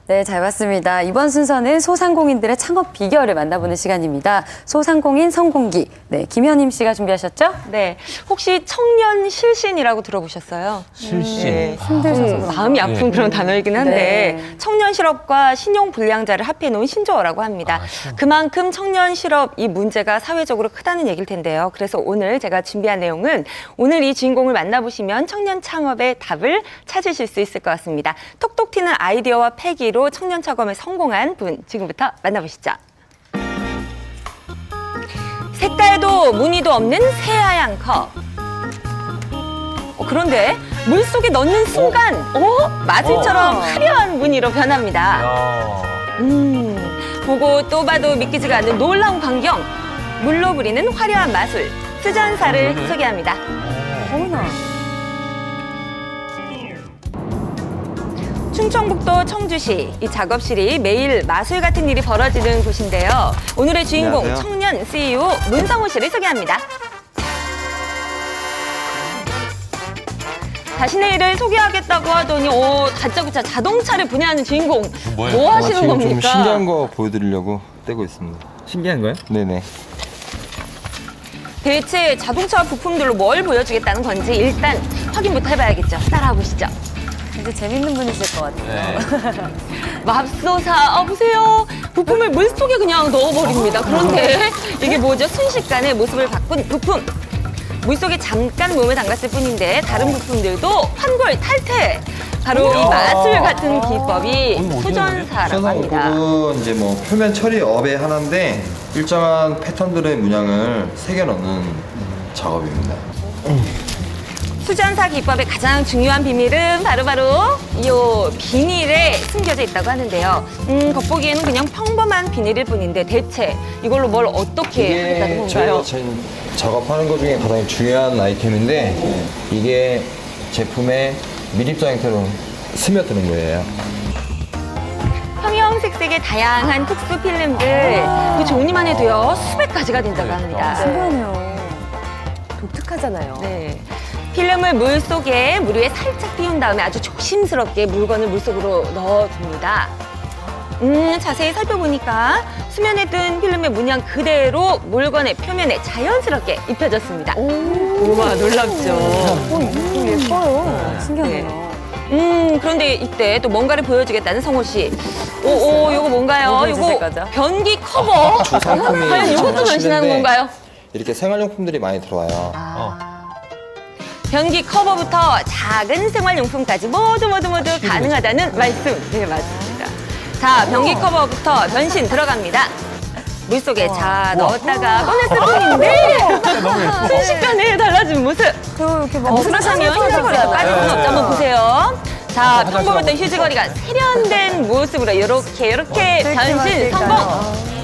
네, 잘 봤습니다. 이번 순서는 소상공인들의 창업 비결을 만나보는 시간입니다. 소상공인 성공기. 네, 김현임 씨가 준비하셨죠? 네, 혹시 청년 실신이라고 들어보셨어요? 실신. 네. 힘드셔서 마음이 아픈 그런 단어이긴 한데 네. 청년 실업과 신용 불량자를 합해놓은 신조어라고 합니다. 그만큼 청년 실업 이 문제가 사회적으로 크다는 얘기일 텐데요. 그래서 오늘 제가 준비한 내용은 오늘 이 주인공을 만나보시면 청년 창업의 답을 찾으실 수 있을 것 같습니다. 톡톡 튀는 아이디어와 패기로 청년 창업에 성공한 분 지금부터 만나보시죠. 색깔도 무늬도 없는 새하얀 컵. 그런데 물속에 넣는 순간 마술처럼 화려한 무늬로 변합니다. 보고 또 봐도 믿기지가 않는 놀라운 광경. 물로 부리는 화려한 마술. 수전사를 소개합니다. 어머나. 충청북도 청주시 이 작업실이 매일 마술 같은 일이 벌어지는 곳인데요. 오늘의 주인공 안녕하세요. 청년 CEO 문성호 씨를 소개합니다. 자신의 일을 소개하겠다고 하더니 다짜고짜 자동차를 분야하는 주인공. 뭐 하시는 지금 겁니까? 좀 신기한 거 보여드리려고 떼고 있습니다. 신기한 거요? 네네. 대체 자동차 부품들로 뭘 보여주겠다는 건지 일단 확인부터 해봐야겠죠. 따라와 보시죠. 이제 재밌는 분이실 것 같아요. 맙소사, 보세요. 부품을 물속에 그냥 넣어버립니다. 그런데 이게 뭐죠? 순식간에 모습을 바꾼 부품. 물속에 잠깐 몸을 담갔을 뿐인데 다른 부품들도 환골 탈퇴. 바로 이 마술 같은 기법이 수전사라고 합니다. 수전사법은 이제 뭐 표면 처리 업의 하나인데 일정한 패턴들의 문양을 새겨 넣는 작업입니다. 수전사 기법의 가장 중요한 비밀은 바로 이 비닐에 숨겨져 있다고 하는데요. 겉보기에는 그냥 평범한 비닐일 뿐인데 대체 이걸로 뭘 어떻게 하겠다는 건가요? 저희가 작업하는 것 중에 가장 중요한 아이템인데 이게 제품의 밀입자 형태로 스며드는 거예요. 형형색색의 다양한 특수 필름들 그 종류만 해도요 수백 가지가 된다고 합니다. 신기하네요. 독특하잖아요. 네. 필름을 물 위에 살짝 띄운 다음에 아주 조심스럽게 물건을 물속으로 넣어줍니다. 자세히 살펴보니까 수면에 든 필름의 문양 그대로 물건의 표면에 자연스럽게 입혀졌습니다. 우와, 놀랍죠? 예뻐요. 신기하네요. 그런데 이때 또 뭔가를 보여주겠다는 성호 씨. 요거 뭔가요? 요거 변기 커버. 상품이 과연 이것도 변신하는 건가요? 이렇게 생활용품들이 많이 들어와요. 변기 커버부터 작은 생활용품까지 모두 가능하다는 말씀. 네, 맞습니다. 자, 변기 커버부터 변신 들어갑니다. 물속에 넣었다가 꺼냈을 뿐인데 순식간에 달라진 모습. 이렇게 그렇다면 휴지거리가 빠질 순 없죠. 한번 보세요. 자, 평범했던 휴지거리가 세련된 모습으로 이렇게 변신 성공.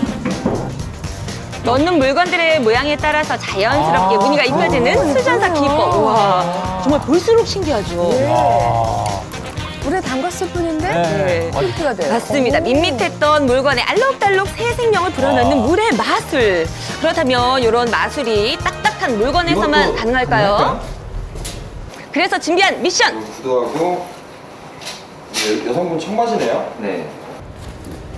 넣는 물건들의 모양에 따라서 자연스럽게 무늬가 입혀지는 수전사 기법. 우와, 정말 볼수록 신기하죠. 물에 담갔을 뿐인데 힌트가 돼요. 맞습니다. 밋밋했던 물건에 알록달록 새 생명을 불어넣는 물의 마술. 그렇다면 이런 마술이 딱딱한 물건에서만 가능할까요? 그래서 준비한 미션. 구두하고 여성분 청바지네요. 네.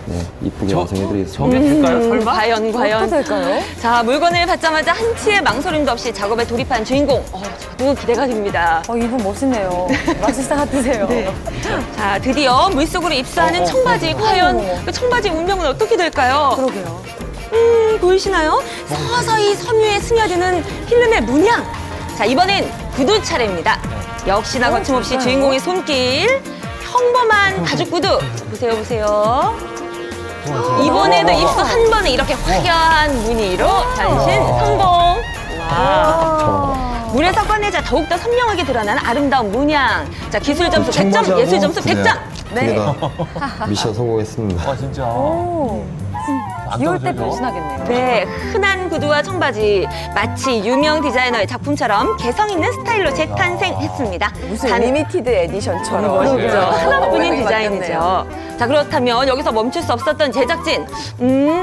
네, 이쁘게 완성해드리겠습니다. 저게 될까요? 설마? 과연. 어떻게 될까요? 자, 물건을 받자마자 한치의 망설임도 없이 작업에 돌입한 주인공. 저도 기대가 됩니다. 이분 멋있네요. 마술사 같으세요. 네. 자, 드디어 물속으로 입수하는 청바지. 과연 그 청바지 운명은 어떻게 될까요? 그러게요. 보이시나요? 서서히 섬유에 스며드는 필름의 문양. 자, 이번엔 구두 차례입니다. 역시나 거침없이 주인공의 손길. 평범한 가죽 구두. 보세요. 이번에도 입수 한 번에 이렇게 화려한 무늬로 변신 성공. 와. 물에서 꺼내자 더욱더 선명하게 드러나는 아름다운 문양. 자, 기술 점수 100점, 예술 점수 100점. 네. 미션 성공했습니다. 진짜. 귀여울 때 변신하겠네요. 네, 흔한 구두와 청바지 마치 유명 디자이너의 작품처럼 개성 있는 스타일로 재탄생했습니다. 무슨 리미티드 에디션처럼. 그렇죠. 하나뿐인 디자인이죠. 자, 그렇다면 여기서 멈출 수 없었던 제작진.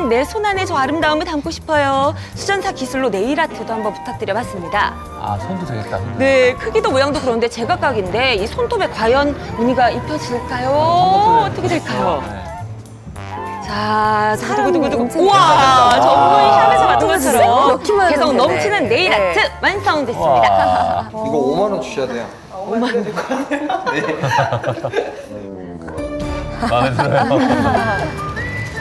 내 손 안에 저 아름다움을 담고 싶어요. 수전사 기술로 네일 아트도 한번 부탁드려봤습니다. 손도 되겠다. 네, 크기도 모양도 그런데 제각각인데 이 손톱에 과연 무늬가 입혀질까요? 어떻게 될까요? 어떨까요? 네. 자, 사람 두구두구두구. 엄청 우와, 잘한다. 전문 샵에서 맡은 아, 것처럼 넣기만 개성 하면 되네. 넘치는 네일 네. 아트 완성됐습니다. 와. 이거 5만 원 주셔야 돼요. 마음에 들어요.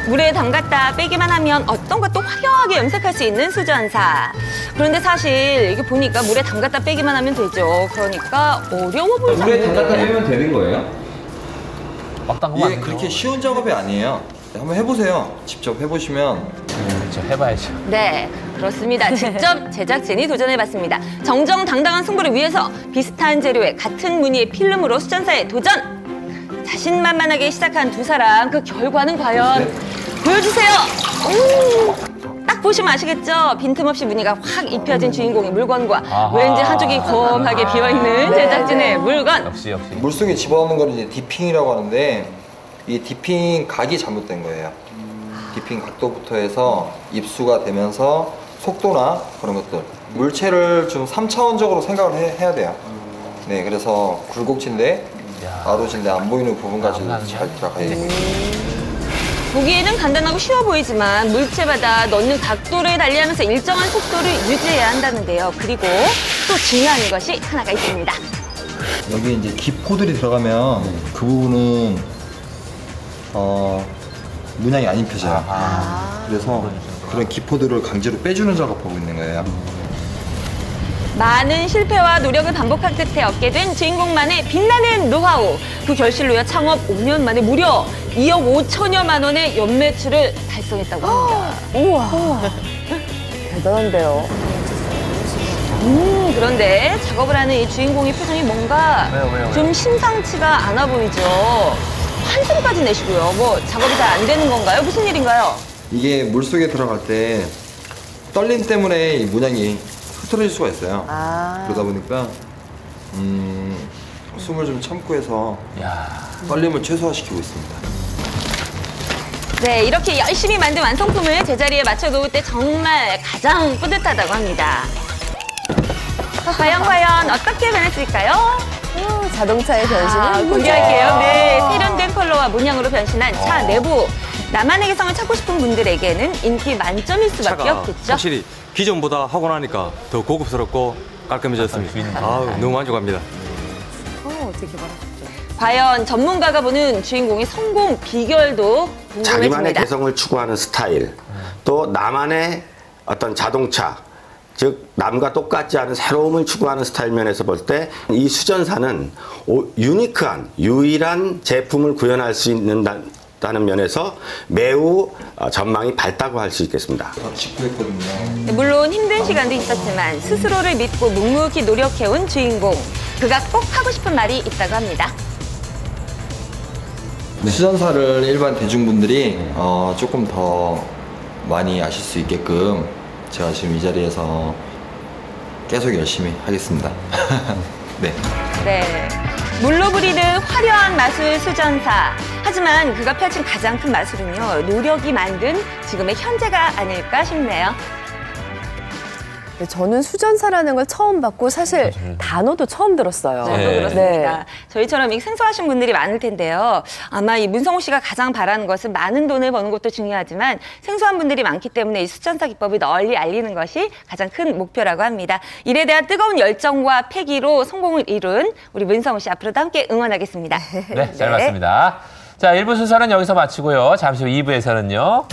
물에 담갔다 빼기만 하면 어떤 것도 화려하게 염색할 수 있는 수전사. 그런데 사실 이게 보니까 물에 담갔다 빼기만 하면 되죠. 그러니까 어려워 보이지 물에 않나요? 담갔다 빼면 되는 거예요? 막 담그면 안 이게 되죠. 그렇게 쉬운 작업이 아니에요. 한번 해보세요. 직접 해보시면. 그렇죠. 해봐야죠. 네, 그렇습니다. 직접 제작진이 도전해봤습니다. 정정당당한 승부를 위해서 비슷한 재료에 같은 무늬의 필름으로 수전사에 도전! 자신만만하게 시작한 두 사람, 그 결과는 과연? 보여주세요! 딱 보시면 아시겠죠? 빈틈없이 무늬가 확 입혀진 주인공의 물건과 아하. 왠지 한쪽이 검하게 비어있는 제작진의 물건. 역시. 물속에 집어넣는 걸 이제 디핑이라고 하는데 이 디핑 각이 잘못된 거예요. 디핑 각도부터 해서 입수가 되면서 속도나 그런 것들 물체를 좀 3차원적으로 생각을 해야 돼요. 네, 그래서 굴곡진데 야. 아로진데 안 보이는 부분까지 아, 잘 들어가야 됩니다. 보기에는 간단하고 쉬워 보이지만 물체마다 넣는 각도를 달리하면서 일정한 속도를 유지해야 한다는데요. 그리고 또 중요한 것이 하나가 있습니다. 여기 이제 기포들이 들어가면 그 부분은 문양이 안 입혀져요. 그래서 그런 기포들을 강제로 빼주는 작업하고 있는 거예요. 많은 실패와 노력을 반복한 끝에 얻게 된 주인공만의 빛나는 노하우. 그 결실로야 창업 5년 만에 무려 2억 5천여만 원의 연매출을 달성했다고 합니다. 우와. 대단한데요. 그런데 작업을 하는 이 주인공의 표정이 뭔가 왜요? 좀 심상치가 않아 보이죠. 한숨까지 내시고요. 뭐 작업이 잘 안 되는 건가요? 무슨 일인가요? 이게 물속에 들어갈 때 떨림 때문에 이 문양이 흐트러질 수가 있어요. 그러다 보니까 숨을 좀 참고 해서 야. 떨림을 최소화시키고 있습니다. 네, 이렇게 열심히 만든 완성품을 제자리에 맞춰 놓을 때 정말 가장 뿌듯하다고 합니다. 과연 어떻게 변했을까요? 자동차의 변신은 아, 공개할게요. 네, 세련된 컬러와 문양으로 변신한 차 내부. 나만의 개성을 찾고 싶은 분들에게는 인기 만점일 수밖에 차가 없겠죠. 확실히 기존보다 하고 나니까 더 고급스럽고 깔끔해졌습니다. 아우, 너무 만족합니다. 어떻게 개발하셨죠? 과연 전문가가 보는 주인공의 성공 비결도 자기만의 궁금해집니다. 개성을 추구하는 스타일, 또 나만의 어떤 자동차, 즉 남과 똑같지 않은 새로움을 추구하는 스타일 면에서 볼 때 이 수전사는 유니크한, 유일한 제품을 구현할 수 있다는 면에서 매우 전망이 밝다고 할 수 있겠습니다. 다 직구했거든요. 물론 힘든 시간도 있었지만 스스로를 믿고 묵묵히 노력해온 주인공. 그가 꼭 하고 싶은 말이 있다고 합니다. 수전사를 일반 대중분들이 조금 더 많이 아실 수 있게끔 제가 지금 이 자리에서 계속 열심히 하겠습니다. 네. 네. 물로 부리는 화려한 마술 수전사. 하지만 그가 펼친 가장 큰 마술은요, 노력이 만든 지금의 현재가 아닐까 싶네요. 저는 수전사라는 걸 처음 봤고 사실 단어도 처음 들었어요. 저도 네. 그렇습니다. 저희처럼 생소하신 분들이 많을 텐데요. 아마 이 문성호 씨가 가장 바라는 것은 많은 돈을 버는 것도 중요하지만 생소한 분들이 많기 때문에 이 수전사 기법을 널리 알리는 것이 가장 큰 목표라고 합니다. 일에 대한 뜨거운 열정과 패기로 성공을 이룬 우리 문성호 씨 앞으로도 함께 응원하겠습니다. 네, 잘 봤습니다. 자, 1부 순서는 여기서 마치고요. 잠시 후 2부에서는요.